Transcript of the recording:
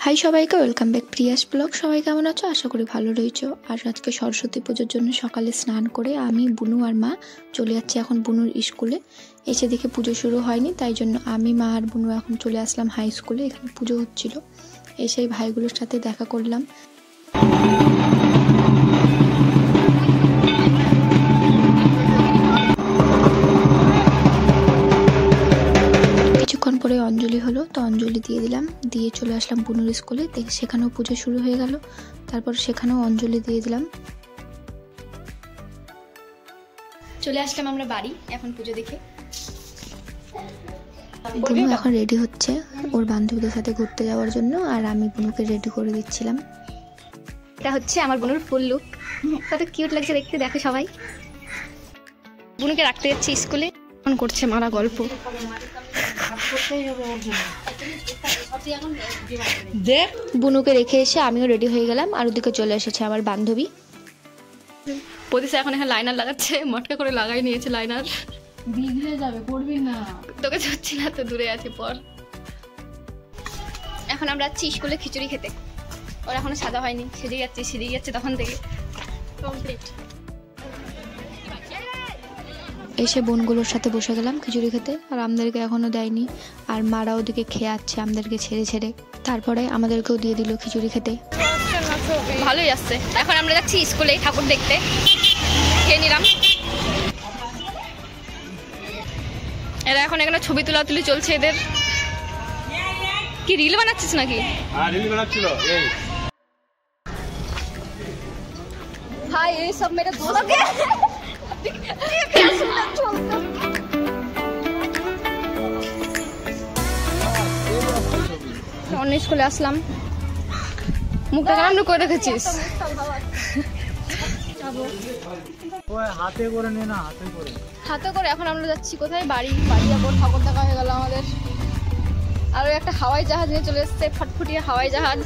High সবাইকে, welcome back Prius blog. সবাই কেমন আছো? আশা করি ভালো রয়েছো। আর আজকে সরস্বতী পুজোর জন্য সকালে স্নান করে আমি, বুনু আর মা চলে যাচ্ছি এখন বুনুর স্কুলে। এসে দেখে পুজো শুরু হয়নি, তাই জন্য আমি, মা আর বুনু এখন চলে আসলাম হাই স্কুলে। এখানে পুজো হচ্ছিল, এসে ভাইগুলোর সাথে দেখা করলাম। কিছুক্ষণ পরে অঞ্জলি হলো, তো অঞ্জলি দিয়ে দিলাম, দিয়ে চলে আসলাম বুনুর স্কুলে। সেখানেও পুজো শুরু হয়ে গেল, তারপর সেখানেও অঞ্জলি দিয়ে দিলাম। চলে আসলাম আমরা বাড়ি এখন পুজো দেখে। বুনু এখন রেডি হচ্ছে ওর বান্ধবীদের সাথে ঘুরতে যাওয়ার জন্য, আর আমি বুনুকে রেডি করে দিচ্ছিলাম। এটা হচ্ছে আমার বুনুর ফুল লুক, কত কিউট লাগছে দেখতে, দেখো সবাই। বুনুকে রাখতে যাচ্ছি স্কুলে, এখন করছে মারা গল্প। বুনুকে রেখে এসে আমিও রেডি হয়ে গেলাম, আর ওদিকে চলে এসেছে আমার বান্ধবী। প্রতিশা এখন এখানে লাইনার লাগাচ্ছে, মটকা করে লাগাই নিয়েছে লাইনার। বিগড়ে যাবে, করবি না। তোকে হচ্ছে না তো, দূরে আছে পর। এখন আমরা যাচ্ছি স্কুলে খিচুড়ি খেতে। ওর এখনো সাদা হয়নি, সেজে যাচ্ছে তখন থেকে কমপ্লিট। এসে বোনগুলোর সাথে বসে গেলাম খিচুড়ি খেতে, আর আমাদেরকে এখনো দেয়নি, আর মারা ওদিকে খেয়ে আসছে আমাদেরকে ছেড়ে ছেড়ে। তারপরে আমাদেরকেও দিয়ে দিল খিচুড়ি খেতে। ভালোই আসছে। এখন আমরা যাচ্ছি স্কুলে ঠাকুর দেখতে, খেয়ে নিলাম। এরা এখন এখানে ছবি তুলি চলছে এদের। কি রিল বানাচ্ছিস নাকি? হ্যাঁ, রিল বানাচ্ছিল। এই হাই, এই সব মেরে দোস্ত है। অন্য স্কুলে আসলাম, মুখটা কেমন করে রেখেছিস? হাতে করে নে না, হাতে করে। এখন আমরা যাচ্ছি কোথায়? বাড়ি যাবো। ঠাকুর দেখা হয়ে গেল আমাদের। আর একটা হাওয়াই জাহাজ নিয়ে চলে এসছে, ফটফটিয়ে হাওয়াই জাহাজ।